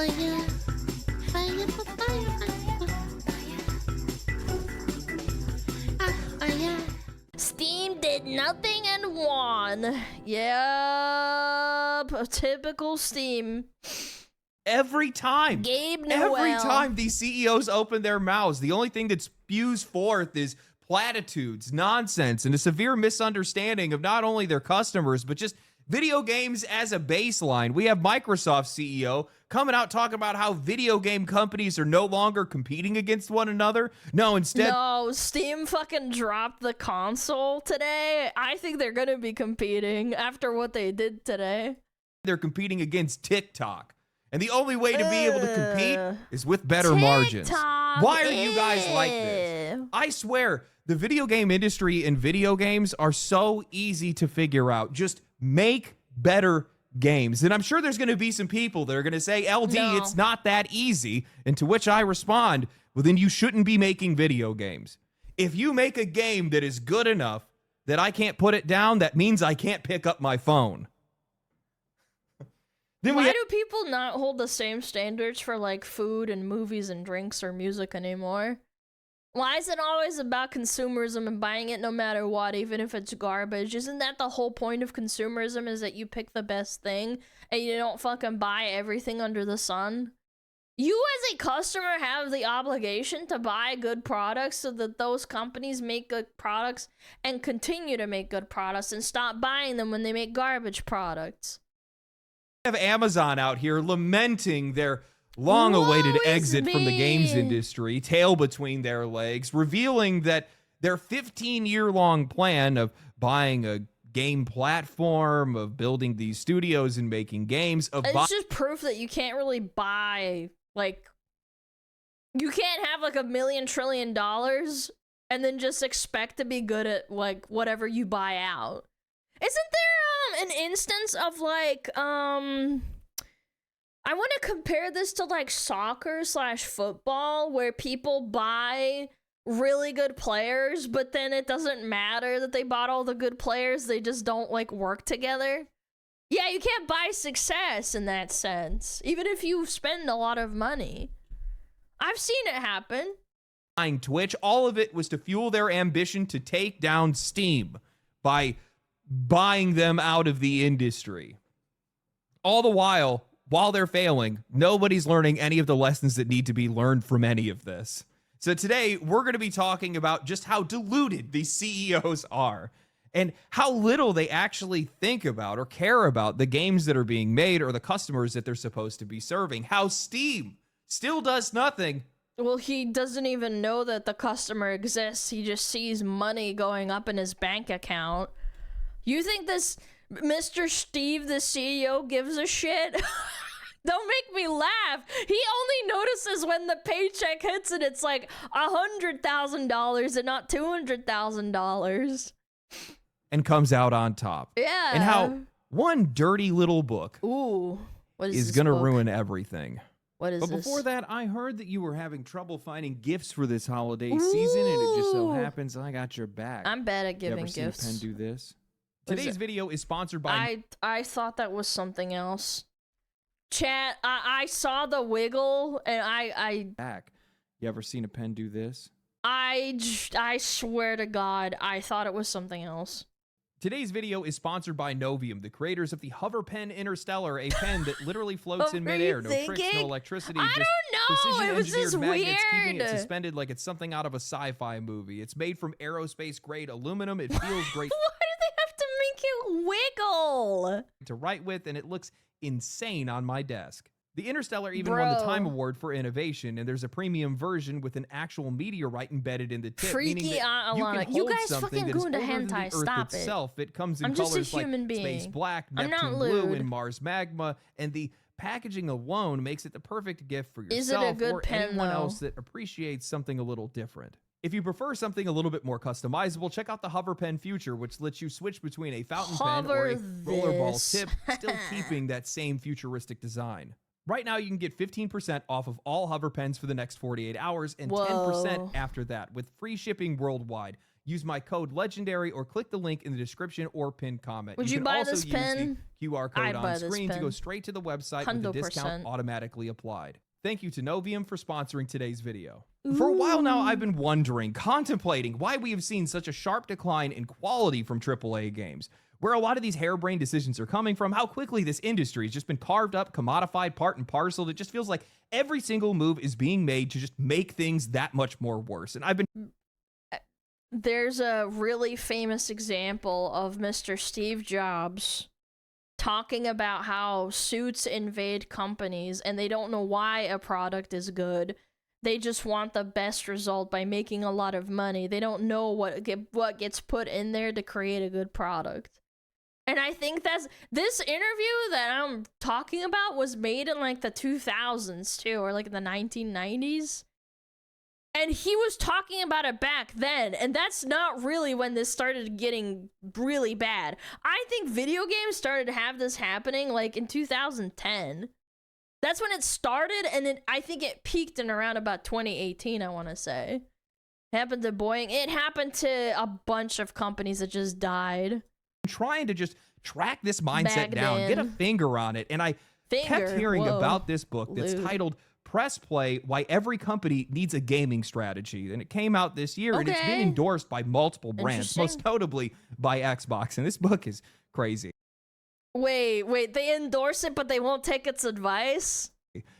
Fire, fire, fire. Steam did nothing and won. Yep, typical Steam. Every time. Gabe Newell. Every time these CEOs open their mouths, the only thing that spews forth is platitudes, nonsense, and a severe misunderstanding of not only their customers, but just video games as a baseline. We have Microsoft CEO coming out talking about how video game companies are no longer competing against one another. No, instead... No, Steam fucking dropped the console today. I think they're gonna be competing after what they did today. They're competing against TikTok. And the only way to be able to compete is with better margins. Why are you guys like this? I swear, the video game industry and video games are so easy to figure out. Just make better games. And I'm sure there's going to be some people that are going to say, LD, it's not that easy. And to which I respond, well, then you shouldn't be making video games. If you make a game that is good enough that I can't put it down, that means I can't pick up my phone. Why do people not hold the same standards for like food and movies and drinks or music anymore? Why is it always about consumerism and buying it no matter what, even if it's garbage? Isn't that the whole point of consumerism, is that you pick the best thing and you don't fucking buy everything under the sun? You as a customer have the obligation to buy good products so that those companies make good products and continue to make good products and stop buying them when they make garbage products. Have Amazon out here lamenting their long-awaited exit from the games industry, tail between their legs, revealing that their 15-year-long plan of buying a game platform, of building these studios and making games, it's just proof that you can't really buy, like, you can't have like $1 million trillion and then just expect to be good at like whatever you buy out. Isn't there an instance of like I want to compare this to like soccer/football, where people buy really good players, but then it doesn't matter that they bought all the good players, they just don't like work together. Yeah, you can't buy success in that sense, even if you spend a lot of money. I've seen it happen. Buying Twitch, all of it was to fuel their ambition to take down Steam by buying them out of the industry. All the while they're failing, nobody's learning any of the lessons that need to be learned from any of this. So today, we're going to be talking about just how deluded these CEOs are and how little they actually think about or care about the games that are being made or the customers that they're supposed to be serving. How Steam still does nothing. Well, he doesn't even know that the customer exists. He just sees money going up in his bank account. You think this Mr. Steve, the CEO, gives a shit? Don't make me laugh. He only notices when the paycheck hits and it's like $100,000 and not $200,000. And comes out on top. Yeah. And how one dirty little book what is going to ruin everything. What is this? But before that, I heard that you were having trouble finding gifts for this holiday season, and it just so happens I got your back. I'm bad at giving gifts. You ever seen a pen do this? Today's video is sponsored by... I thought that was something else. Chat, I saw the wiggle, and I... Back. You ever seen a pen do this? I swear to God, I thought it was something else. Today's video is sponsored by Novium, the creators of the Hover Pen Interstellar, a pen that literally floats in midair. No tricks, no electricity. I don't know. It was just magnets, weird. Keeping it suspended like it's something out of a sci-fi movie. It's made from aerospace-grade aluminum. It feels great. Why do they have to make it wiggle? To write with, and it looks insane on my desk. The Interstellar even won the Time Award for innovation, and there's a premium version with an actual meteorite embedded in the tip. Freaky Alana. You guys fucking go into hentai. Stop it. Itself. It comes in I'm colors just a human like being. space black, Neptune blue, and Mars magma, and the packaging alone makes it the perfect gift for yourself or anyone else that appreciates something a little different. If you prefer something a little bit more customizable, check out the Hover Pen Future, which lets you switch between a fountain pen or a rollerball tip, still keeping that same futuristic design. Right now, you can get 15% off of all Hover Pens for the next 48 hours and 10% after that with free shipping worldwide. use my code legendary or click the link in the description or pinned comment. Would you can buy also this use pen? the QR code on screen to go pen. straight to the website with the discount 100%. automatically applied. Thank you to Novium for sponsoring today's video. For a while now, I've been wondering, contemplating why we have seen such a sharp decline in quality from AAA games. Where a lot of these harebrained decisions are coming from, how quickly this industry has just been carved up, commodified, part and parcel. It just feels like every single move is being made to just make things that much more worse. And I've been... There's a really famous example of Mr. Steve Jobs talking about how suits invade companies and they don't know why a product is good. They just want the best result by making a lot of money. They don't know what gets put in there to create a good product. And I think this interview that I'm talking about was made in like the 2000s too, or like in the 1990s. And he was talking about it back then, and that's not really when this started getting really bad. I think video games started to have this happening like in 2010. That's when it started, and I think it peaked in around about 2018, I want to say. It happened to Boeing. It happened to a bunch of companies that just died. Trying to just track this mindset down, get a finger on it, and I kept hearing about this book that's titled Press Play, Why Every Company Needs a Gaming Strategy. And it came out this year, and it's been endorsed by multiple brands, most notably by Xbox. And this book is crazy. Wait, they endorse it, but they won't take its advice?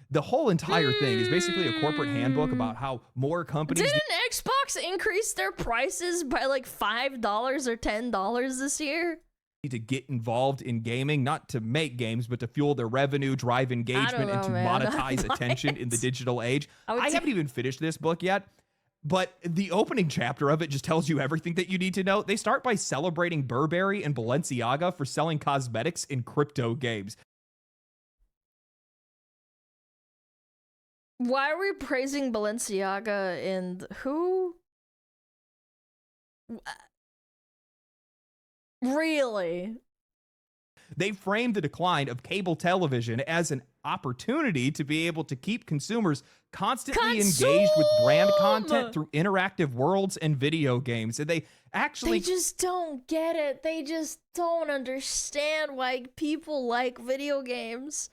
The whole entire thing is basically a corporate handbook about how more companies... Didn't Xbox increase their prices by like $5 or $10 this year? To get involved in gaming, not to make games, but to fuel their revenue, drive engagement, and to monetize attention in the digital age. I haven't even finished this book yet, but the opening chapter of it just tells you everything that you need to know. They start by celebrating Burberry and Balenciaga for selling cosmetics in crypto games. Why are we praising Balenciaga and who? Really? They framed the decline of cable television as an opportunity to be able to keep consumers constantly engaged with brand content through interactive worlds and video games. And they just don't get it. They just don't understand why people like video games.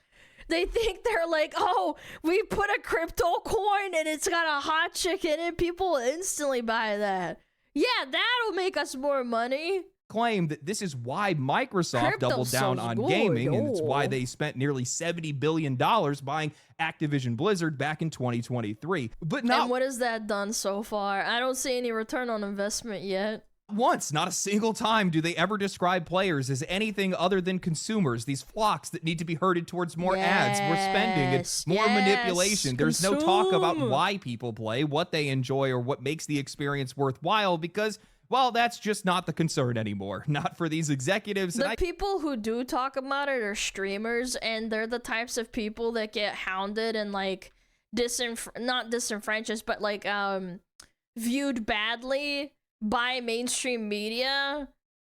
They think they're like, oh, we put a crypto coin and it's got a hot chick in it. People will instantly buy that. Yeah, that'll make us more money. Claim that this is why Microsoft doubled down on gaming, and it's why they spent nearly $70 billion buying Activision Blizzard back in 2023. But not and what has that done so far? I don't see any return on investment yet. Once, not a single time do they ever describe players as anything other than consumers, these flocks that need to be herded towards more ads, more spending, and more manipulation. There's no talk about why people play, what they enjoy, or what makes the experience worthwhile, because, well, that's just not the concern anymore. Not for these executives. The people who do talk about it are streamers, and they're the types of people that get hounded and, like, not disenfranchised, but, like, viewed badly by mainstream media,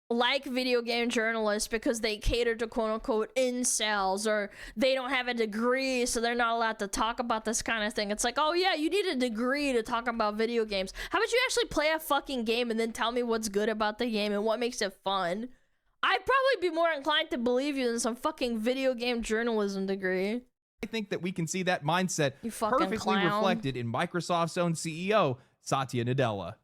like video game journalists, because they cater to quote-unquote incels, or they don't have a degree, so they're not allowed to talk about this kind of thing. It's like, oh yeah, you need a degree to talk about video games. How about you actually play a fucking game and then tell me what's good about the game and what makes it fun? I'd probably be more inclined to believe you than some fucking video game journalism degree. I think that we can see that mindset perfectly reflected in Microsoft's own CEO, Satya Nadella.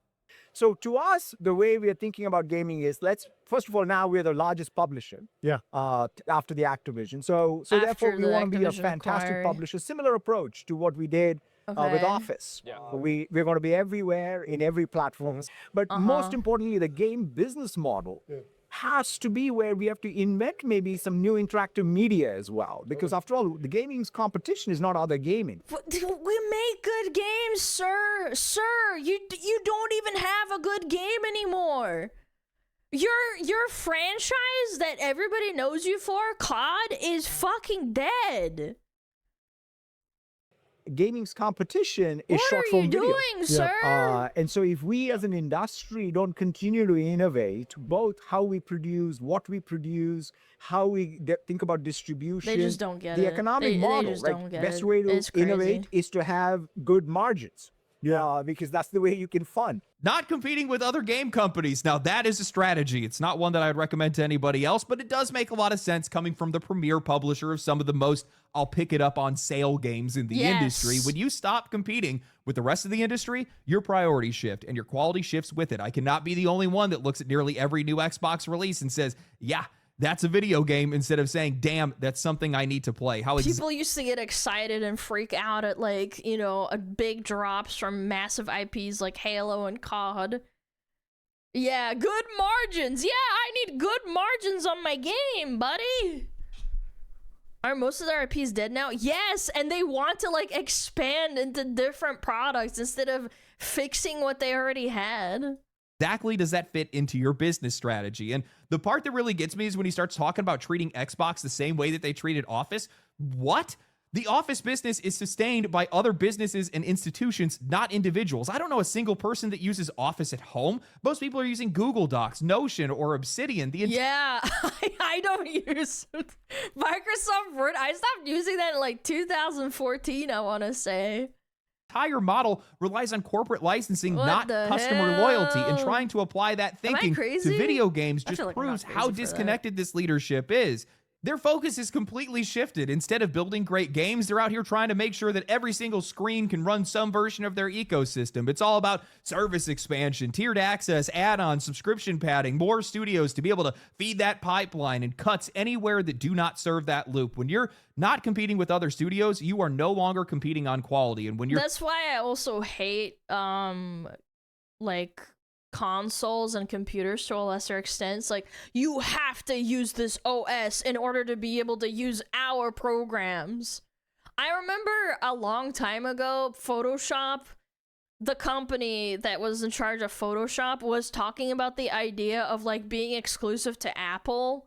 So to us, the way we are thinking about gaming is, first of all, now we're the largest publisher. Yeah. After the Activision. So therefore we want to be a fantastic publisher. Similar approach to what we did with Office. Yeah. We're going to be everywhere in every platform. But most importantly, the game business model has to be where we have to invent maybe some new interactive media as well. Because after all, the gaming's competition is not other gaming. We make good games, sir. Sir, you don't even have a good game anymore. Your franchise that everybody knows you for, COD, is fucking dead. Gaming's competition is short-form video. What are you doing, sir? And so if we as an industry don't continue to innovate, both how we produce, what we produce, how we think about distribution. They just don't get it. The economic model, right? Best way to innovate is to have good margins. Yeah, because that's the way you can fund. Not competing with other game companies. Now, that is a strategy. It's not one that I would recommend to anybody else, but it does make a lot of sense coming from the premier publisher of some of the most I'll pick it up on sale games in the industry. When you stop competing with the rest of the industry, your priorities shift and your quality shifts with it. I cannot be the only one that looks at nearly every new Xbox release and says, yeah, that's a video game, instead of saying, damn, that's something I need to play. People used to get excited and freak out at, like, you know, big drops from massive IPs like Halo and COD. Yeah, good margins. Yeah, I need good margins on my game, buddy. Are most of their IPs dead now? Yes, and they want to, like, expand into different products instead of fixing what they already had. Exactly does that fit into your business strategy? And the part that really gets me is when he starts talking about treating Xbox the same way that they treated Office. What? The Office business is sustained by other businesses and institutions, not individuals. I don't know a single person that uses Office at home. Most people are using Google Docs, Notion, or Obsidian. Yeah, I don't use Microsoft Word. I stopped using that in like 2014, I want to say. Entire model relies on corporate licensing, not customer loyalty, and trying to apply that thinking to video games just proves how disconnected this leadership is. Their focus is completely shifted. Instead of building great games, they're out here trying to make sure that every single screen can run some version of their ecosystem. It's all about service expansion, tiered access, add-ons, subscription padding, more studios to be able to feed that pipeline, and cuts anywhere that do not serve that loop. When you're not competing with other studios, you are no longer competing on quality. And when you're— That's why I also hate like consoles and computers to a lesser extent. It's like, you have to use this OS in order to be able to use our programs. I remember a long time ago, Photoshop, the company that was in charge of Photoshop, was talking about the idea of like being exclusive to Apple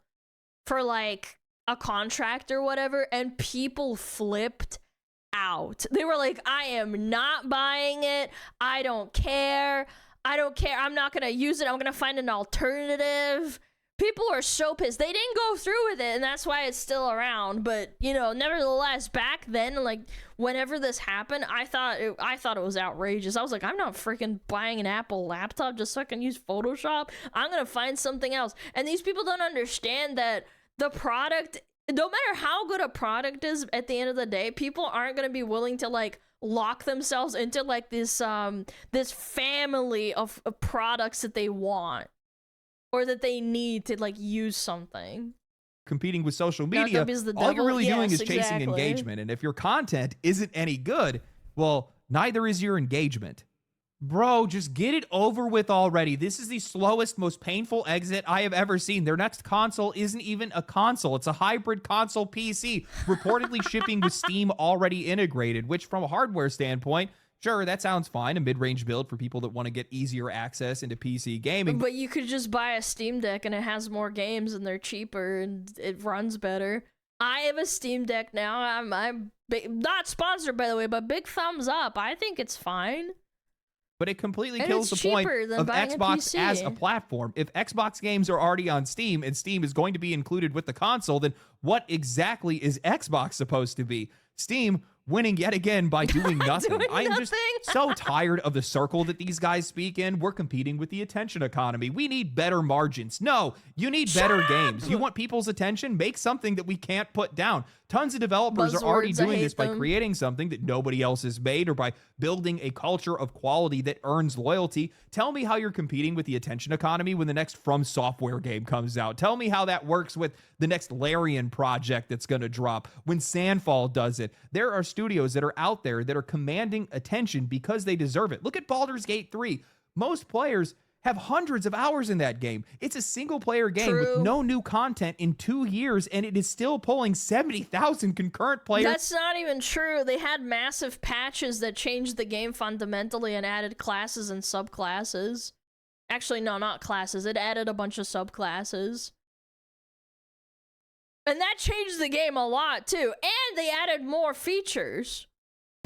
for like a contract or whatever, and people flipped out. They were like, I am not buying it. I don't care. I'm not gonna use it. I'm gonna find an alternative. People are so pissed. They didn't go through with it, and that's why it's still around. But, you know, nevertheless, back then, like, whenever this happened, I thought it was outrageous. I was like, I'm not freaking buying an Apple laptop just so I can use Photoshop. I'm gonna find something else. And these people don't understand that the product, no matter how good a product is, at the end of the day, people aren't gonna be willing to, like, lock themselves into like this this family of products that they want or that they need to like use something. Competing with social media, all you're really doing is chasing engagement, and if your content isn't any good, well, neither is your engagement. Bro, just get it over with already. This is the slowest, most painful exit I have ever seen. Their next console isn't even a console. It's a hybrid console PC, reportedly shipping with Steam already integrated, which from a hardware standpoint, sure, that sounds fine. A mid-range build for people that want to get easier access into PC gaming. But you could just buy a Steam Deck and it has more games and they're cheaper and it runs better. I have a Steam Deck now. I'm not sponsored, by the way, but big thumbs up. I think it's fine. But it completely kills the point of Xbox as a platform. If Xbox games are already on Steam and Steam is going to be included with the console, then what exactly is Xbox supposed to be? Steam winning yet again by doing nothing. I am just so tired of the circle that these guys speak in. We're competing with the attention economy. We need better margins. No, you need better games. You want people's attention? Make something that we can't put down. Tons of developers are already doing this by creating something that nobody else has made, or by building a culture of quality that earns loyalty. Tell me how you're competing with the attention economy when the next From Software game comes out. Tell me how that works with the next Larian project that's going to drop. When Sandfall does it, there are studios that are out there that are commanding attention because they deserve it. Look at Baldur's Gate 3. Most players have hundreds of hours in that game. It's a single-player game with no new content in 2 years, and it is still pulling 70,000 concurrent players. That's not even true. They had massive patches that changed the game fundamentally and added classes and subclasses. Actually, no, not classes. It added a bunch of subclasses. And that changed the game a lot, too. And they added more features.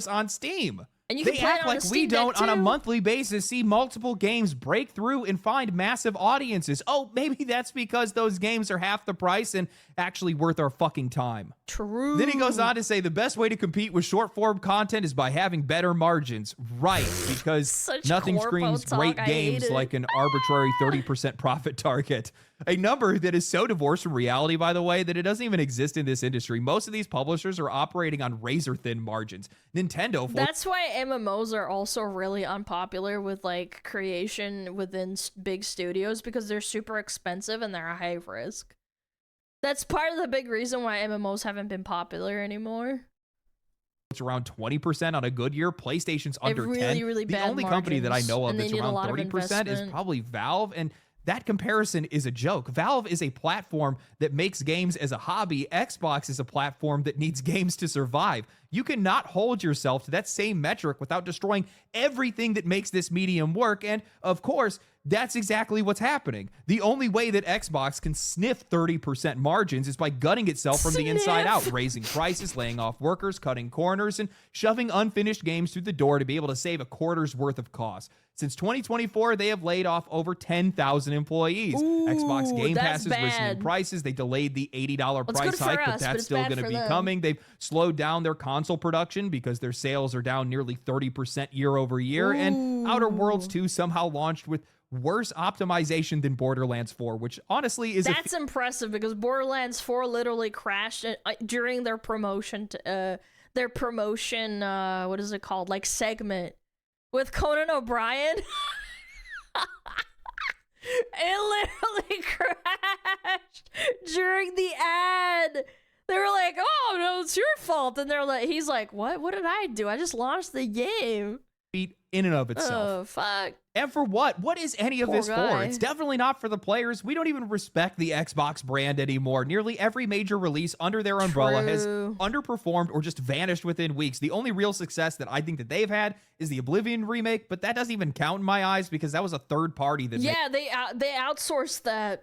On Steam. And you can they play act it on like the we Steam don't Deck on a too. monthly basis see multiple games break through and find massive audiences. Oh, maybe that's because those games are half the price and actually worth our fucking time. True. Then he goes on to say the best way to compete with short form content is by having better margins. Right, because nothing screams great games like an arbitrary 30% profit target. A number that is so divorced from reality, by the way, that it doesn't even exist in this industry. Most of these publishers are operating on razor thin margins. Nintendo, that's why MMOs are also really unpopular with like creation within big studios, because they're super expensive and they're a high risk. That's part of the big reason why MMOs haven't been popular anymore. It's around 20% on a good year. PlayStation's under 10. Really the bad only company that I know of that's around 30% is probably Valve, and that comparison is a joke. Valve is a platform that makes games as a hobby. Xbox is a platform that needs games to survive. You cannot hold yourself to that same metric without destroying everything that makes this medium work. And of course, that's exactly what's happening. The only way that Xbox can sniff 30% margins is by gutting itself from the inside out, raising prices, laying off workers, cutting corners, and shoving unfinished games through the door to be able to save a quarter's worth of cost. Since 2024, they have laid off over 10,000 employees. Xbox Game Pass has risen in prices. They delayed the $80 price hike, but that's still going to be coming. They've slowed down their console production because their sales are down nearly 30% year over year. And Outer Worlds 2 somehow launched with worse optimization than Borderlands 4, which honestly is that's impressive, because Borderlands 4 literally crashed during their promotion what is it called, like segment with Conan O'Brien. It literally crashed during the ad. They were like, "Oh no, it's your fault," and he's like, "What did I do? I just launched the game." In and of itself. Oh, fuck. And for what? What is any of this guy. for? It's definitely not for the players. We don't even respect the Xbox brand anymore. Nearly every major release under their umbrella has underperformed or just vanished within weeks. The only real success that I think that they've had is the Oblivion remake, but that doesn't even count in my eyes because that was a third party that they outsourced that.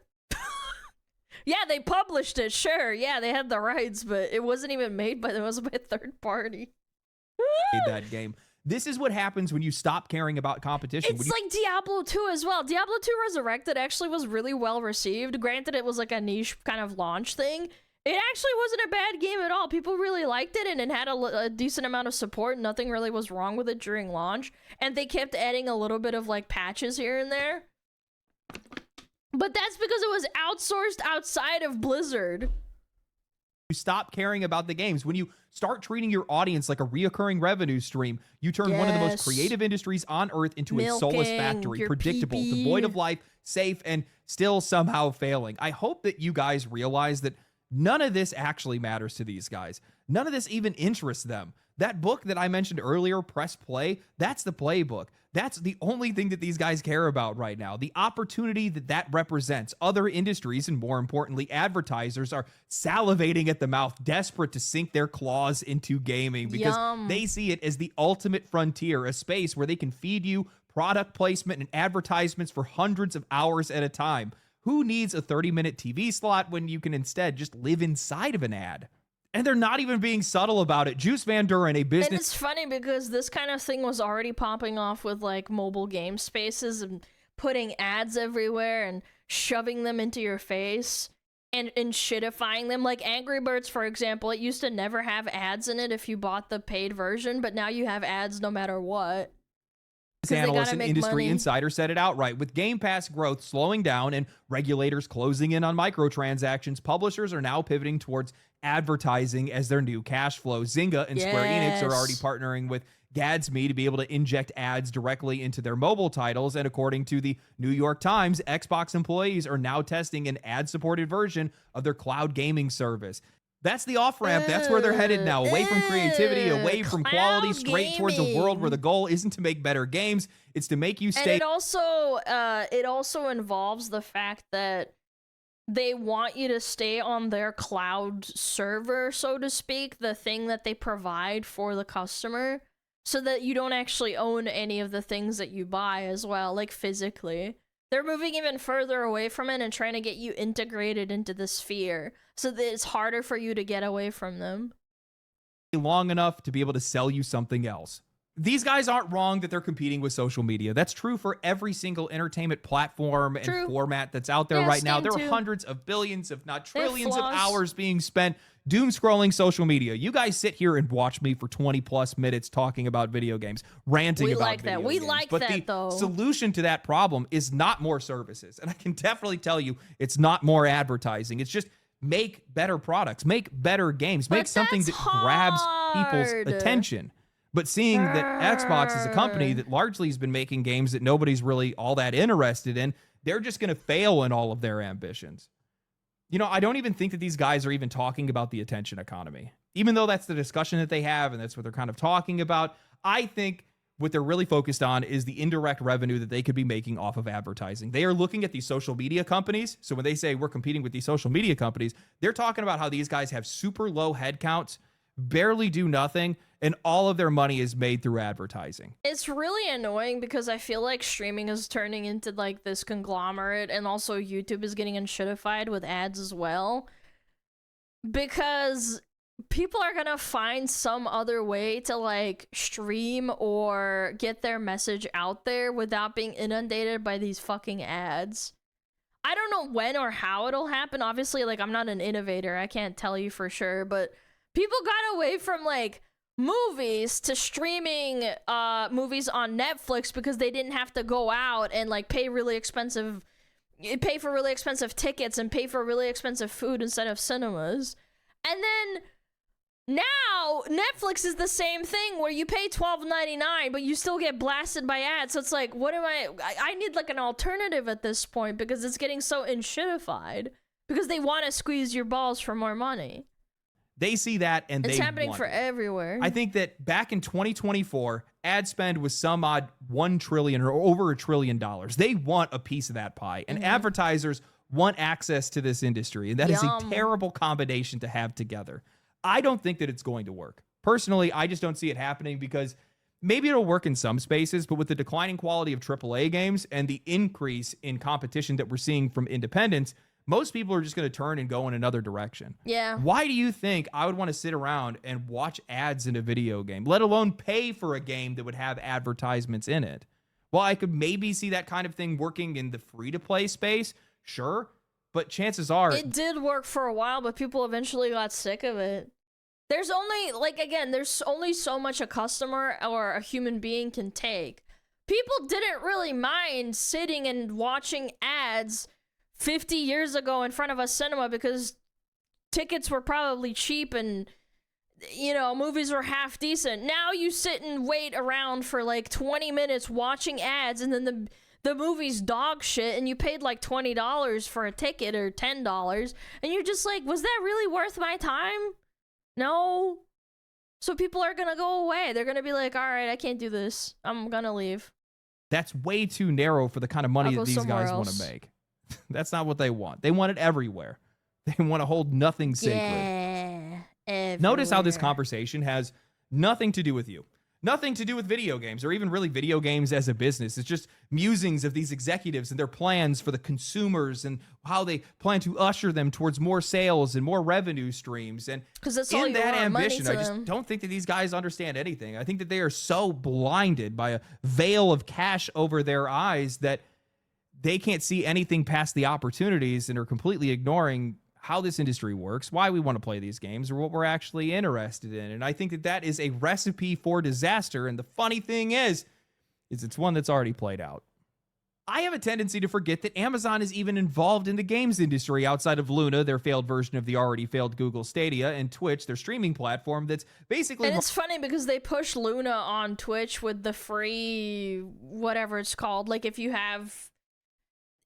Yeah, they published it, sure. Yeah, they had the rights, but it wasn't even made by them. It was by a third party. made that game. This is what happens when you stop caring about competition. It's like Diablo 2 as well. Diablo 2 Resurrected actually was really well received. Granted, it was like a niche kind of launch thing. It actually wasn't a bad game at all. People really liked it, and it had a decent amount of support. Nothing really was wrong with it during launch. And they kept adding a little bit of like patches here and there. But that's because it was outsourced outside of Blizzard. You stop caring about the games. When you start treating your audience like a reoccurring revenue stream, you turn one of the most creative industries on earth into a soulless factory, predictable, devoid of life, safe, and still somehow failing. I hope that you guys realize that none of this actually matters to these guys. None of this even interests them. That book that I mentioned earlier, Press Play, that's the playbook. That's the only thing that these guys care about right now. The opportunity that represents. Other industries, and more importantly, advertisers, are salivating at the mouth, desperate to sink their claws into gaming because they see it as the ultimate frontier, a space where they can feed you product placement and advertisements for hundreds of hours at a time. Who needs a 30-minute TV slot when you can instead just live inside of an ad? And they're not even being subtle about it. Juice Van Duren, a business... And it's funny because this kind of thing was already popping off with like mobile game spaces and putting ads everywhere and shoving them into your face and shitifying them. Like Angry Birds, for example, it used to never have ads in it if you bought the paid version, but now you have ads no matter what. Analysts and industry insiders said it outright. With Game Pass growth slowing down and regulators closing in on microtransactions, publishers are now pivoting towards advertising as their new cash flow. Zynga and Square Enix are already partnering with Gadsby to be able to inject ads directly into their mobile titles. And according to the New York Times, Xbox employees are now testing an ad-supported version of their cloud gaming service. That's the off-ramp. That's where they're headed now. Away from creativity, away from quality, straight towards a world where the goal isn't to make better games. It's to make you stay. And it also involves the fact that they want you to stay on their cloud server, so to speak, the thing that they provide for the customer, so that you don't actually own any of the things that you buy as well, like physically. They're moving even further away from it and trying to get you integrated into the sphere so that it's harder for you to get away from them. Long enough to be able to sell you something else. these guys aren't wrong that they're competing with social media. That's true for every single entertainment platform and format that's out there right now. There are hundreds of billions, if not trillions of hours being spent doom scrolling social media. You guys sit here and watch me for 20 plus minutes talking about video games, ranting about video games. We like that, though. But the solution to that problem is not more services. And I can definitely tell you it's not more advertising. It's just make better products, make better games, make something that grabs people's attention. But seeing that Xbox is a company that largely has been making games that nobody's really all that interested in, they're just going to fail in all of their ambitions. You know, I don't even think that these guys are even talking about the attention economy. Even though that's the discussion that they have and that's what they're kind of talking about, I think what they're really focused on is the indirect revenue that they could be making off of advertising. They are looking at these social media companies. So when they say we're competing with these social media companies, they're talking about how these guys have super low headcounts, barely do nothing, and all of their money is made through advertising. It's really annoying because I feel like streaming is turning into like this conglomerate, and also YouTube is getting shitified with ads as well. Because people are gonna find some other way to like stream or get their message out there without being inundated by these fucking ads. I don't know when or how it'll happen. Obviously, like, I'm not an innovator. I can't tell you for sure, but people got away from like movies to streaming movies on Netflix because they didn't have to go out and like pay for really expensive tickets and pay for really expensive food instead of cinemas. And then now Netflix is the same thing where you pay $12.99 but you still get blasted by ads. So it's like, what am I need like an alternative at this point because it's getting so shitified because they want to squeeze your balls for more money. They see that and it's happening for everywhere. I think that back in 2024, ad spend was some odd $1 trillion or over $1 trillion. They want a piece of that pie, and advertisers want access to this industry, and that is a terrible combination to have together. I don't think that it's going to work. Personally, I just don't see it happening because maybe it'll work in some spaces, but with the declining quality of AAA games and the increase in competition that we're seeing from independents, most people are just going to turn and go in another direction. Yeah. Why do you think I would want to sit around and watch ads in a video game, let alone pay for a game that would have advertisements in it? Well, I could maybe see that kind of thing working in the free-to-play space, sure, but chances are... It did work for a while, but people eventually got sick of it. There's only, like, again, there's only so much a customer or a human being can take. People didn't really mind sitting and watching ads 50 years ago in front of a cinema because tickets were probably cheap and, you know, movies were half decent. Now you sit and wait around for like 20 minutes watching ads, and then the movie's dog shit, and you paid like $20 for a ticket or $10, and you're just like, was that really worth my time? No. So people are gonna go away. They're gonna be like, all right, I can't do this. I'm gonna leave. That's way too narrow for the kind of money that these guys want to make. That's not what they want. They want it everywhere. They want to hold nothing sacred. Yeah, everywhere. Notice how this conversation has nothing to do with you. Nothing to do with video games or even really video games as a business. It's just musings of these executives and their plans for the consumers and how they plan to usher them towards more sales and more revenue streams. And in that ambition, I just don't think that these guys understand anything. I think that they are so blinded by a veil of cash over their eyes that they can't see anything past the opportunities and are completely ignoring how this industry works, why we want to play these games, or what we're actually interested in. And I think that that is a recipe for disaster. And the funny thing is it's one that's already played out. I have a tendency to forget that Amazon is even involved in the games industry outside of Luna, their failed version of the already failed Google Stadia, and Twitch, their streaming platform that's basically... And it's funny because they push Luna on Twitch with the free, whatever it's called. Like if you have...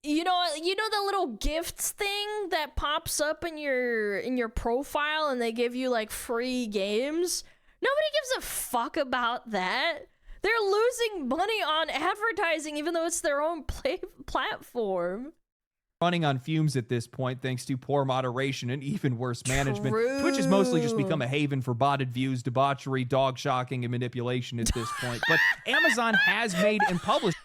You know the little gifts thing that pops up in your profile and they give you like free games? Nobody gives a fuck about that. They're losing money on advertising even though it's their own platform. Running on fumes at this point thanks to poor moderation and even worse management. Twitch has mostly just become a haven for botted views, debauchery, dog shocking, and manipulation at this point. But Amazon has made and published...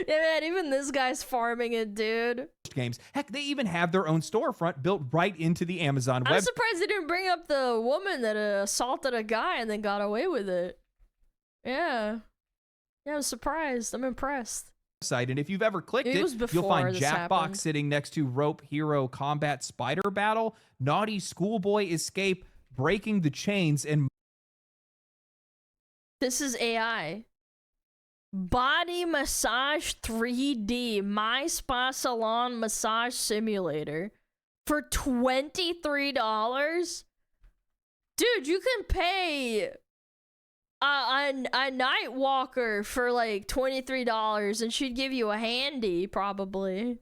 Yeah, man, even this guy's farming it, dude. games. Heck, they even have their own storefront built right into the Amazon web. I'm surprised they didn't bring up the woman that assaulted a guy and then got away with it. Yeah. Yeah, I'm surprised. I'm impressed. Site, and if you've ever clicked it, you'll find Jackbox sitting next to Rope Hero Combat Spider Battle, Naughty Schoolboy Escape, Breaking the Chains, and this is AI. Body Massage 3D, My Spa Salon Massage Simulator for $23. Dude, you can pay a night walker for like $23 and she'd give you a handy probably.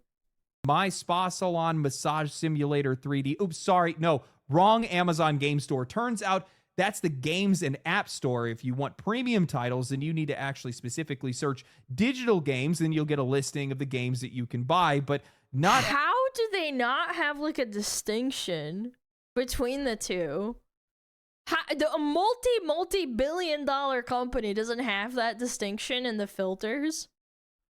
My Spa Salon Massage Simulator 3D. Oops, sorry. No, wrong Amazon Game Store. Turns out that's the games and app store. If you want premium titles, then you need to actually specifically search digital games, and you'll get a listing of the games that you can buy, but not. How do they not have like a distinction between the two? A multi-billion-dollar company doesn't have that distinction in the filters.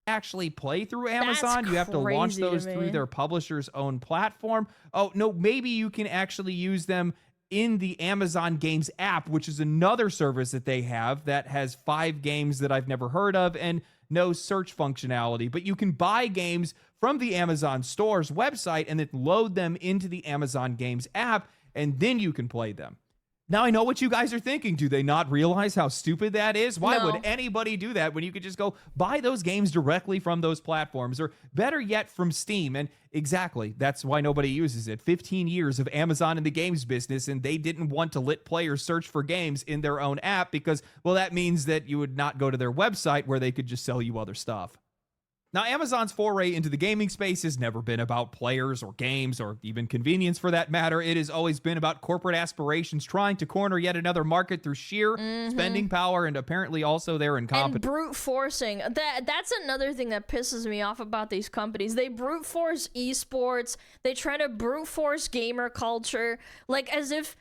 Actually play through Amazon. You have to launch those through their publisher's own platform. Oh, no, maybe you can actually use them in the Amazon Games app, which is another service that they have that has 5 games that I've never heard of and no search functionality. But you can buy games from the Amazon store's website and then load them into the Amazon Games app, and then you can play them. Now, I know what you guys are thinking. Do they not realize how stupid that is? Why would anybody do that when you could just go buy those games directly from those platforms, or better yet, from Steam? And exactly, that's why nobody uses it. 15 years of Amazon in the games business, and they didn't want to let players search for games in their own app because, well, that means that you would not go to their website where they could just sell you other stuff. Now, Amazon's foray into the gaming space has never been about players or games or even convenience for that matter. It has always been about corporate aspirations trying to corner yet another market through sheer spending power and apparently also their incompetence. And brute forcing. That's another thing that pisses me off about these companies. They brute force esports. They try to brute force gamer culture, like as if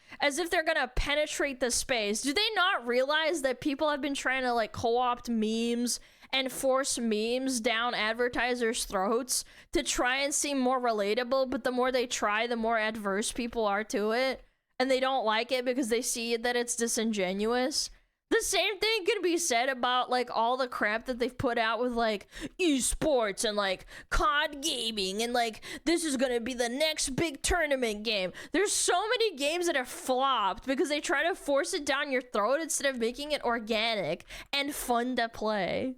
they're gonna penetrate the space. Do they not realize that people have been trying to like co-opt memes and force memes down advertisers' throats to try and seem more relatable, but the more they try, the more adverse people are to it, and they don't like it because they see that it's disingenuous. The same thing can be said about like all the crap that they've put out with like esports and like COD gaming and like this is gonna be the next big tournament game. There's so many games that have flopped because they try to force it down your throat instead of making it organic and fun to play.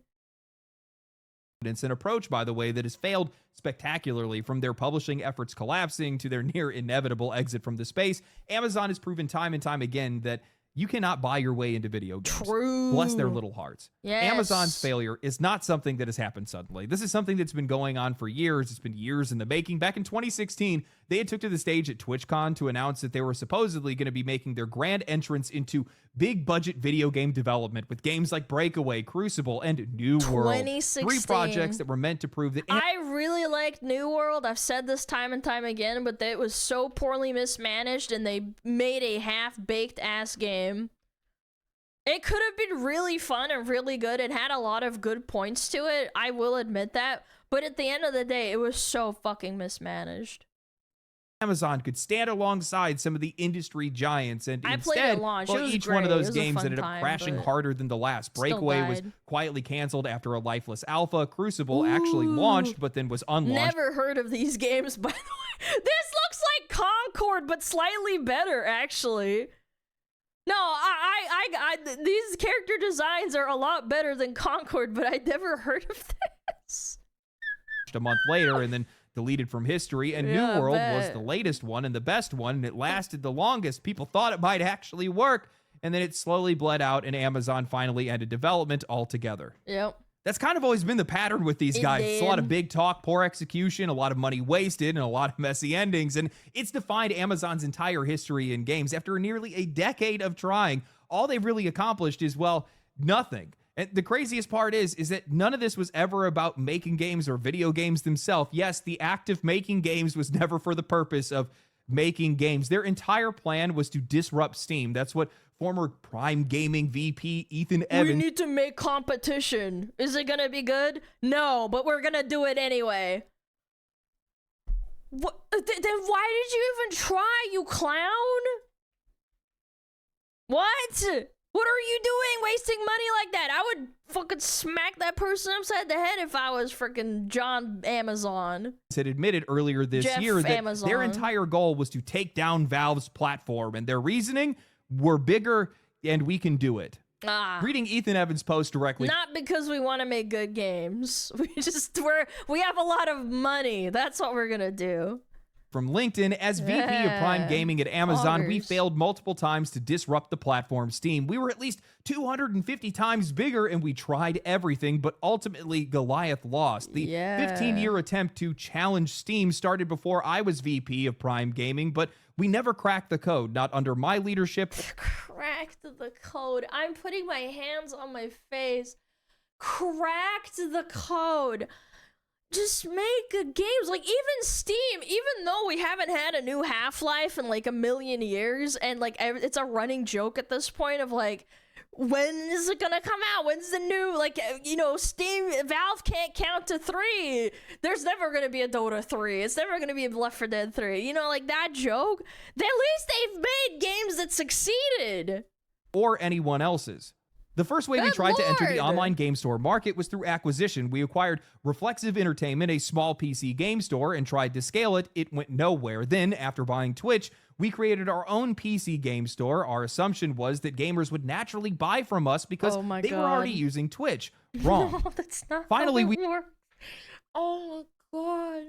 An approach, by the way, that has failed spectacularly, from their publishing efforts collapsing to their near inevitable exit from the space. Amazon has proven time and time again that you cannot buy your way into video games. True. Bless their little hearts. Yes. Amazon's failure is not something that has happened suddenly. This is something that's been going on for years. It's been years in the making. Back in 2016, they had took to the stage at TwitchCon to announce that they were supposedly going to be making their grand entrance into big budget video game development with games like Breakaway, Crucible, and New World. 3 projects that were meant to prove that... I really liked New World. I've said this time and time again, but it was so poorly mismanaged and they made a half-baked ass game. It could have been really fun and really good. It had a lot of good points to it. I will admit that. But at the end of the day, it was so fucking mismanaged. Amazon could stand alongside some of the industry giants, and instead, well, each one of those games ended up crashing harder than the last. Breakaway was quietly canceled after a lifeless alpha. Crucible actually launched, but then was unlaunched. Never heard of these games, by the way. This looks like Concord, but slightly better, actually. No, these character designs are a lot better than Concord, but I'd never heard of this. A month later, and then deleted from history, and New World was the latest one and the best one, and it lasted the longest. People thought it might actually work, and then it slowly bled out, and Amazon finally ended development altogether. Yep. That's kind of always been the pattern with these guys. It's a lot of big talk, poor execution, a lot of money wasted, and a lot of messy endings, and it's defined Amazon's entire history in games. After nearly a decade of trying, all they've really accomplished is, well, nothing. And the craziest part is that none of this was ever about making games or video games themselves. Yes, the act of making games was never for the purpose of making games. Their entire plan was to disrupt Steam. That's what former Prime Gaming VP Ethan Evans... We need to make competition. Is it gonna be good? No, but we're gonna do it anyway. What? Then why did you even try, you clown? What? What are you doing wasting money like that? I would fucking smack that person upside the head if I was freaking John Amazon. Had admitted earlier this year that Amazon. Their entire goal was to take down Valve's platform, and their reasoning, we're bigger and we can do it. Reading Ethan Evans' post directly. Not because we want to make good games. We have a lot of money. That's what we're gonna do. From LinkedIn, as VP of Prime Gaming at Amazon, we failed multiple times to disrupt the platform Steam. We were at least 250 times bigger, and we tried everything, but ultimately Goliath lost. The 15-year attempt to challenge Steam started before I was VP of Prime Gaming, but we never cracked the code, not under my leadership. Cracked the code. I'm putting my hands on my face. Cracked the code. Just make good games. Like, even Steam, even though we haven't had a new Half-Life in like a million years, and like it's a running joke at this point of like, when is it gonna come out? When's the new, like, you know, Steam, Valve can't count to 3. There's never gonna be a Dota 3. It's never gonna be a Left 4 Dead 3. You know, like that joke. At least they've made games that succeeded. Or anyone else's. The first way we tried to enter the online game store market was through acquisition. We acquired Reflexive Entertainment, a small PC game store, and tried to scale it. It went nowhere. Then, after buying Twitch, we created our own PC game store. Our assumption was that gamers would naturally buy from us because they were already using Twitch. Wrong. No, that's not Finally, how it works. Oh my god.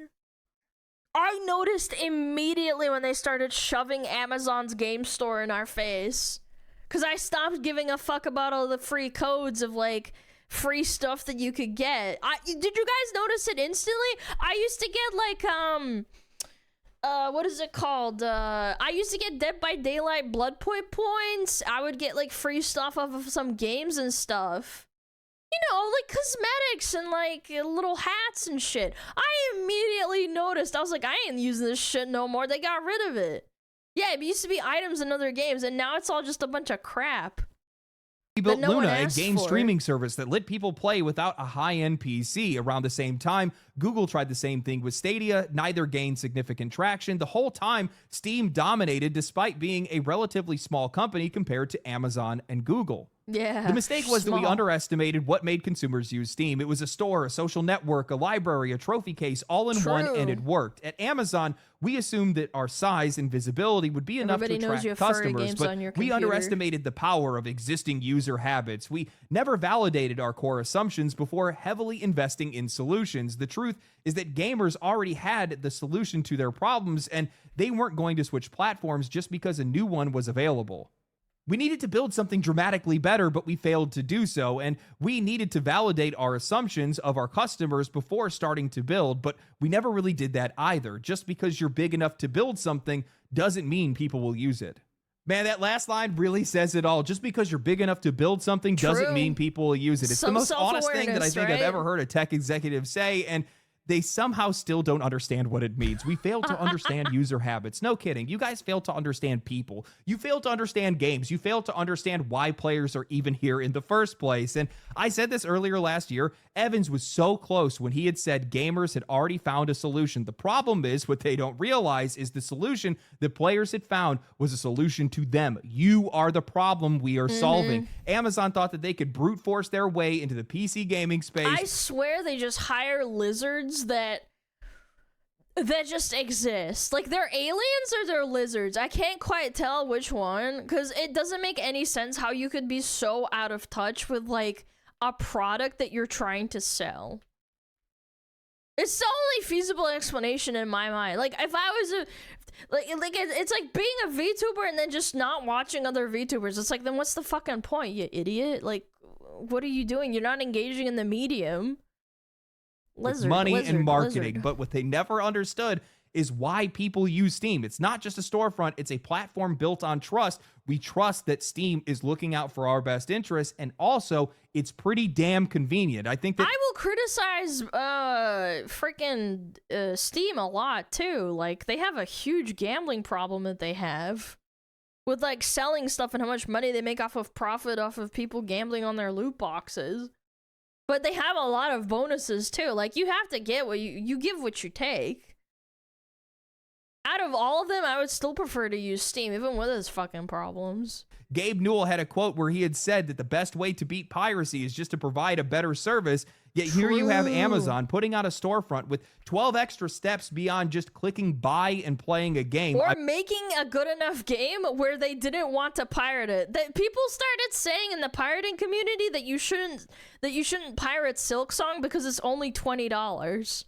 I noticed immediately when they started shoving Amazon's game store in our face. Because I stopped giving a fuck about all the free codes of, like, free stuff that you could get. Did you guys notice it instantly? I used to get, like, what is it called? I used to get Dead by Daylight blood point points. I would get, like, free stuff off of some games and stuff. You know, like, cosmetics and, like, little hats and shit. I immediately noticed. I was like, I ain't using this shit no more. They got rid of it. Yeah, it used to be items in other games, and now it's all just a bunch of crap. We built Luna, a game streaming service that let people play without a high-end PC. Around the same time, Google tried the same thing with Stadia. Neither gained significant traction. The whole time, Steam dominated despite being a relatively small company compared to Amazon and Google. Yeah. The mistake was that we underestimated what made consumers use Steam. It was a store, a social network, a library, a trophy case, all in one, and it worked. At Amazon, we assumed that our size and visibility would be enough to attract customers, but we underestimated the power of existing user habits. We never validated our core assumptions before heavily investing in solutions. The truth is that gamers already had the solution to their problems, and they weren't going to switch platforms just because a new one was available. We needed to build something dramatically better, but we failed to do so, and we needed to validate our assumptions of our customers before starting to build, but we never really did that either. Just because you're big enough to build something doesn't mean people will use it. Man, that last line really says it all. Just because you're big enough to build something doesn't mean people will use it. It's the most honest thing that I think I've ever heard a tech executive say, and they somehow still don't understand what it means. We fail to understand user habits. No kidding. You guys fail to understand people. You fail to understand games. You fail to understand why players are even here in the first place. And I said this earlier last year. Evans was so close when he had said gamers had already found a solution. The problem is, what they don't realize is the solution that players had found was a solution to them. You are the problem we are solving. Amazon thought that they could brute force their way into the PC gaming space. I swear they just hire lizards that just exist. Like, they're aliens or they're lizards. I can't quite tell which one, because it doesn't make any sense how you could be so out of touch with, like, a product that you're trying to sell. It's the only feasible explanation in my mind. Like, if I was a it's like being a VTuber and then just not watching other VTubers. It's like, then what's the fucking point, you idiot? Like, what are you doing? You're not engaging in the medium. Money and marketing. But what they never understood is why people use Steam. It's not just a storefront. It's a platform built on trust. We trust that Steam is looking out for our best interests, and also it's pretty damn convenient. I think that I will criticize freaking Steam a lot too. Like, they have a huge gambling problem that they have with, like, selling stuff and how much money they make off of profit off of people gambling on their loot boxes. But they have a lot of bonuses too. Like, you have to get what you give what you take. Out of all of them, I would still prefer to use Steam, even with its fucking problems. Gabe Newell had a quote where he had said that the best way to beat piracy is just to provide a better service. Yet here you have Amazon putting out a storefront with 12 extra steps beyond just clicking buy and playing a game. Or making a good enough game where they didn't want to pirate it. That people started saying in the pirating community that you shouldn't pirate Silksong because it's only $20.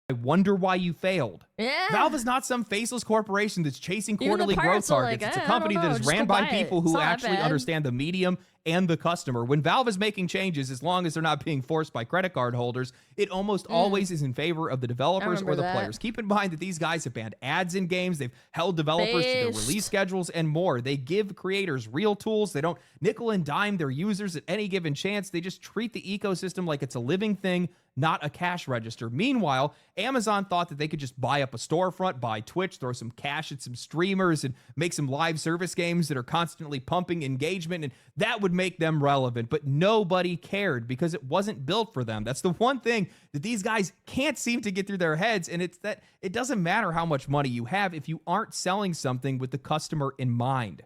I wonder why you failed. Yeah. Valve is not some faceless corporation that's chasing quarterly growth targets. It's a company that is ran by people who actually understand the medium and the customer. When Valve is making changes, as long as they're not being forced by credit card holders, it almost always is in favor of the developers or the players. Keep in mind that these guys have banned ads in games. They've held developers to their release schedules and more. They give creators real tools. They don't nickel and dime their users at any given chance. They just treat the ecosystem like it's a living thing, not a cash register. Meanwhile, Amazon thought that they could just buy up a storefront, buy Twitch, throw some cash at some streamers, and make some live service games that are constantly pumping engagement, and that would make them relevant. But nobody cared because it wasn't built for them. That's the one thing that these guys can't seem to get through their heads, and it's that it doesn't matter how much money you have if you aren't selling something with the customer in mind.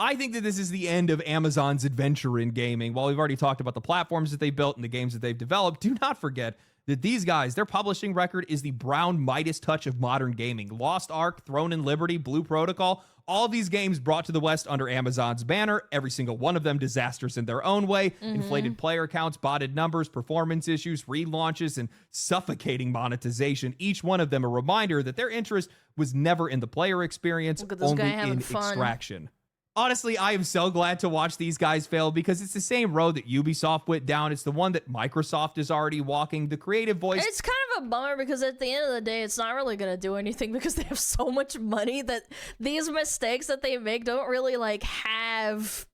I think that this is the end of Amazon's adventure in gaming. While we've already talked about the platforms that they built and the games that they've developed, do not forget that these guys, their publishing record is the brown Midas touch of modern gaming. Lost Ark, Throne and Liberty, Blue Protocol, all of these games brought to the West under Amazon's banner, every single one of them disasters in their own way, inflated player counts, botted numbers, performance issues, relaunches, and suffocating monetization. Each one of them a reminder that their interest was never in the player experience, only in extraction. Honestly, I am so glad to watch these guys fail because it's the same road that Ubisoft went down. It's the one that Microsoft is already walking. The creative voice. It's kind of a bummer because at the end of the day, it's not really going to do anything because they have so much money that these mistakes that they make don't really like have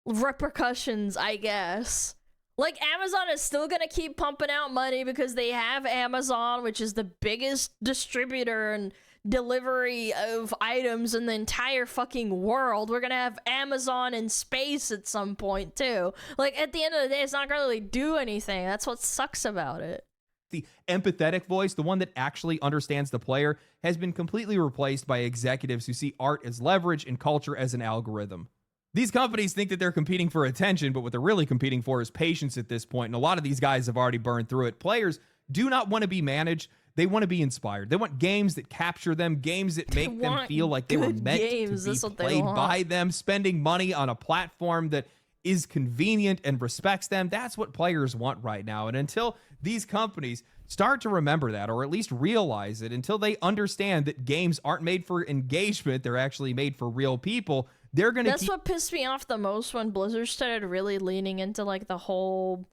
repercussions, I guess. Like, Amazon is still going to keep pumping out money because they have Amazon, which is the biggest distributor and delivery of items in the entire fucking world. We're gonna have Amazon in space at some point too. Like, at the end of the day, it's not gonna really do anything. That's what sucks about it. The empathetic voice, the one that actually understands the player, has been completely replaced by executives who see art as leverage and culture as an algorithm. These companies think that they're competing for attention, but what they're really competing for is patience at this point, and a lot of these guys have already burned through it. Players do not want to be managed. They want to be inspired. They want games that capture them, games that make them feel like they were meant to be played by them, spending money on a platform that is convenient and respects them. That's what players want right now. And until these companies start to remember that, or at least realize it, until they understand that games aren't made for engagement, they're actually made for real people, they're going to That's what pissed me off the most when Blizzard started really leaning into like the whole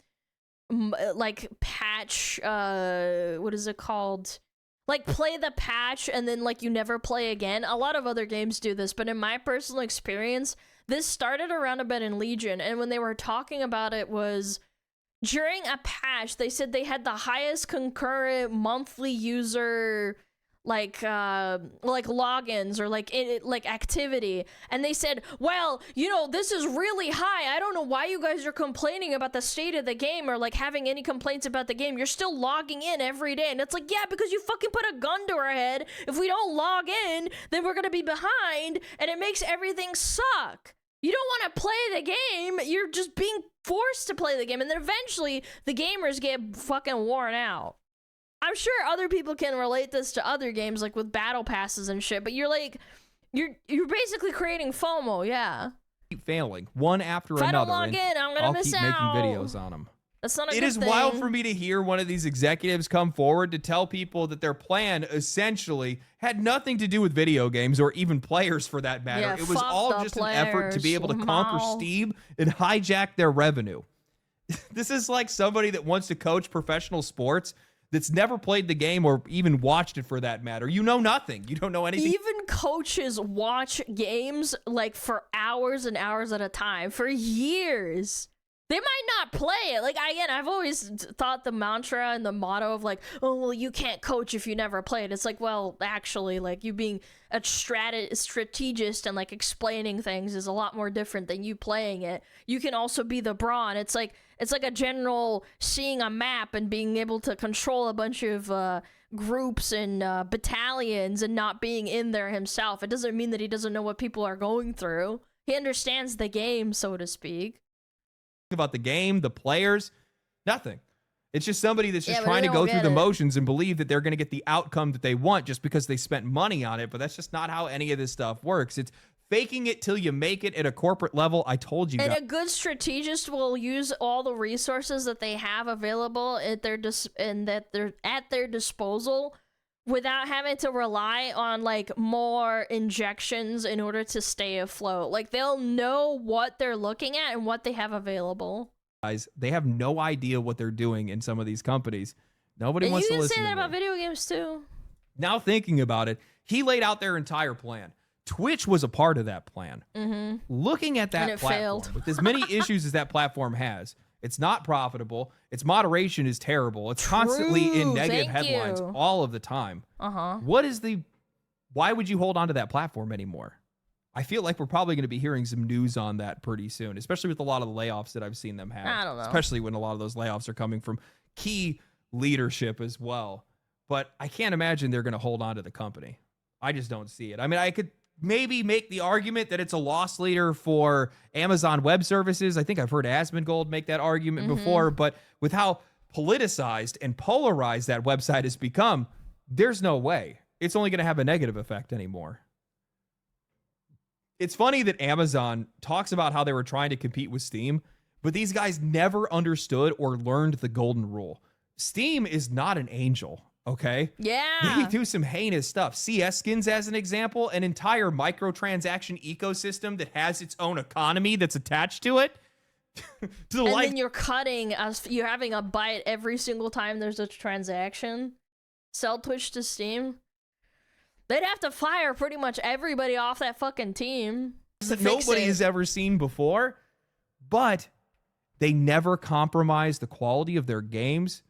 like patch, what is it called? Like, play the patch and then like you never play again. A lot of other games do this, but in my personal experience, this started around a bit in Legion, and when they were talking about it was during a patch, they said they had the highest concurrent monthly user like logins or like activity, and they said, well, you know, this is really high. I don't know why you guys are complaining about the state of the game or like having any complaints about the game. You're still logging in every day. And it's like, yeah, because you fucking put a gun to our head. If we don't log in, then we're gonna be behind, and it makes everything suck. You don't want to play the game. You're just being forced to play the game, and then eventually the gamers get fucking worn out. I'm sure other people can relate this to other games, like with battle passes and shit, but you're like, you're basically creating FOMO, yeah. Keep failing, one after another. If I don't log in, I'm gonna miss out. I'll keep making videos on them. That's not a good thing. It is wild for me to hear one of these executives come forward to tell people that their plan essentially had nothing to do with video games or even players for that matter. Yeah, it was all just an effort to be able to conquer Steam and hijack their revenue. This is like somebody that wants to coach professional sports that's never played the game or even watched it for that matter. You know nothing. You don't know anything. Even coaches watch games like for hours and hours at a time, for years. They might not play it. Like, again, I've always thought the mantra and the motto of like, oh, well, you can't coach if you never played. It's like, well, actually, like, you being a strategist and like explaining things is a lot more different than you playing it. You can also be the brawn. It's like a general seeing a map and being able to control a bunch of groups and battalions and not being in there himself. It doesn't mean that he doesn't know what people are going through. He understands the game, so to speak. About the game, the players, nothing. It's just somebody that's just trying to go through the motions and believe that they're going to get the outcome that they want just because they spent money on it. But that's just not how any of this stuff works. It's faking it till you make it at a corporate level. I told you. And a good strategist will use all the resources that they have available at their disposal without having to rely on like more injections in order to stay afloat. Like they'll know what they're looking at and what they have available. They have no idea what they're doing in some of these companies. Nobody wants to listen to them. You can say that about video games too. Now thinking about it, he laid out their entire plan. Twitch was a part of that plan. Looking at that platform, with as many issues as that platform has, it's not profitable. Its moderation is terrible. It's constantly in negative headlines all of the time. Why would you hold on to that platform anymore? I feel like we're probably going to be hearing some news on that pretty soon, especially with a lot of the layoffs that I've seen them have. I don't know. Especially when a lot of those layoffs are coming from key leadership as well. But I can't imagine they're going to hold on to the company. I just don't see it. I mean, I could maybe make the argument that it's a loss leader for Amazon Web Services. I think I've heard Asmongold make that argument before. But with how politicized and polarized that website has become, there's no way. It's only going to have a negative effect anymore. It's funny that Amazon talks about how they were trying to compete with Steam, but these guys never understood or learned the golden rule. Steam is not an angel, okay? Yeah. They do some heinous stuff. CS skins, as an example, an entire microtransaction ecosystem that has its own economy that's attached to it. Then you're cutting, you're having a bite every single time there's a transaction. Sell Twitch to Steam. They'd have to fire pretty much everybody off that fucking team. That nobody has ever seen before, but they never compromise the quality of their games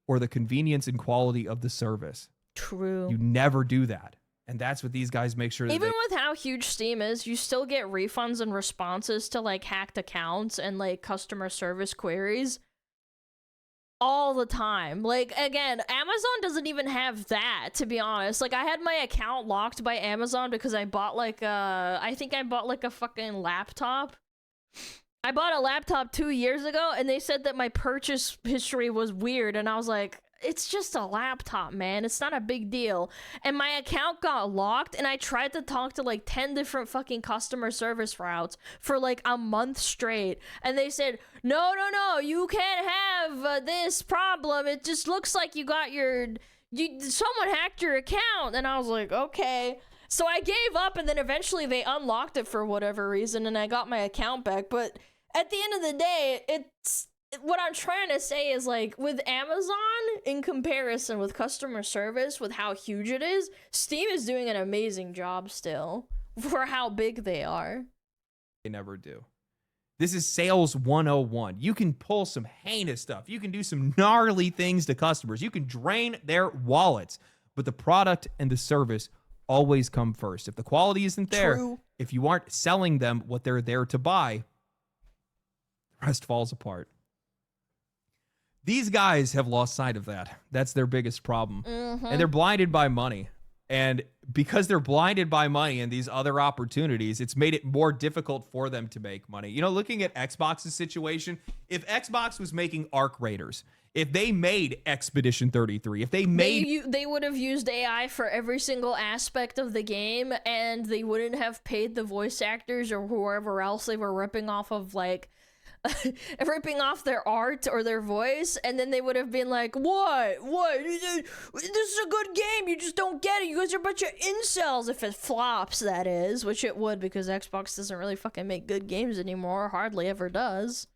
or the convenience and quality of the service. True. You never do that. And that's what these guys make sure that even with how huge Steam is, you still get refunds and responses to like hacked accounts and like customer service queries all the time. Like, again, Amazon doesn't even have that, to be honest. Like, I had my account locked by Amazon because I bought like I think I bought like a fucking laptop. I bought a laptop 2 years ago and they said that my purchase history was weird, and I was like, it's just a laptop, man. It's not a big deal. And my account got locked, and I tried to talk to like 10 different fucking customer service routes for like a month straight. And they said, no, you can't have this problem. It just looks like you got someone hacked your account. And I was like, okay. So I gave up, and then eventually they unlocked it for whatever reason, and I got my account back. But at the end of the day, what I'm trying to say is, like, with Amazon, in comparison with customer service, with how huge it is, Steam is doing an amazing job still for how big they are. They never do. This is sales 101. You can pull some heinous stuff. You can do some gnarly things to customers. You can drain their wallets. But the product and the service always come first. If the quality isn't there, if you aren't selling them what they're there to buy, the rest falls apart. These guys have lost sight of that. That's their biggest problem. And they're blinded by money. And because they're blinded by money and these other opportunities, it's made it more difficult for them to make money. You know, looking at Xbox's situation, if Xbox was making Arc Raiders, if they made Expedition 33, if they made... They would have used AI for every single aspect of the game, and they wouldn't have paid the voice actors or whoever else they were ripping off of, like... ripping off their art or their voice, and then they would have been like, what this is a good game, you just don't get it, you guys are a bunch of incels. If it flops, that is, which it would, because Xbox doesn't really fucking make good games anymore, hardly ever does.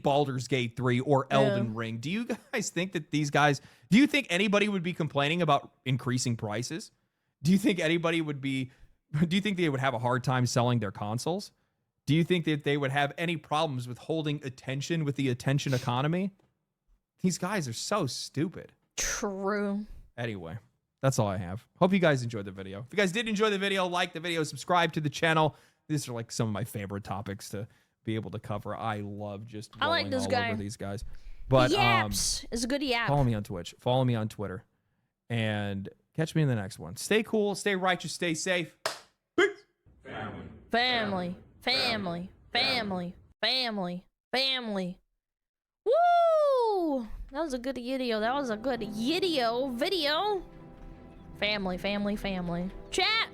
Baldur's Gate 3 or Elden Ring. Do you guys think that these guys, do you think anybody would be complaining about increasing prices? Do you think anybody would be, do you think they would have a hard time selling their consoles? Do you think that they would have any problems with holding attention with the attention economy? These guys are so stupid. True. Anyway, that's all I have. Hope you guys enjoyed the video. If you guys did enjoy the video, like the video, subscribe to the channel. These are like some of my favorite topics to be able to cover. I love just rolling all over these guys. But yaps is a good yap. Follow me on Twitch. Follow me on Twitter. and catch me in the next one. Stay cool, stay righteous, stay safe. Peace. Family. Family. Family. Family. Family. Woo! That was a good video. That was a good video. Family, family, family. Chat!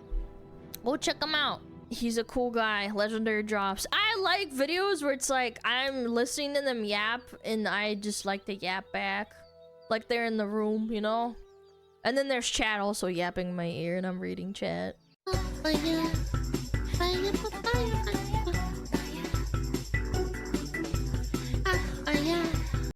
Go check him out. He's a cool guy. Legendary drops. I like videos where it's like I'm listening to them yap and I just like to yap back. Like they're in the room, you know? And then there's chat also yapping in my ear and I'm reading chat.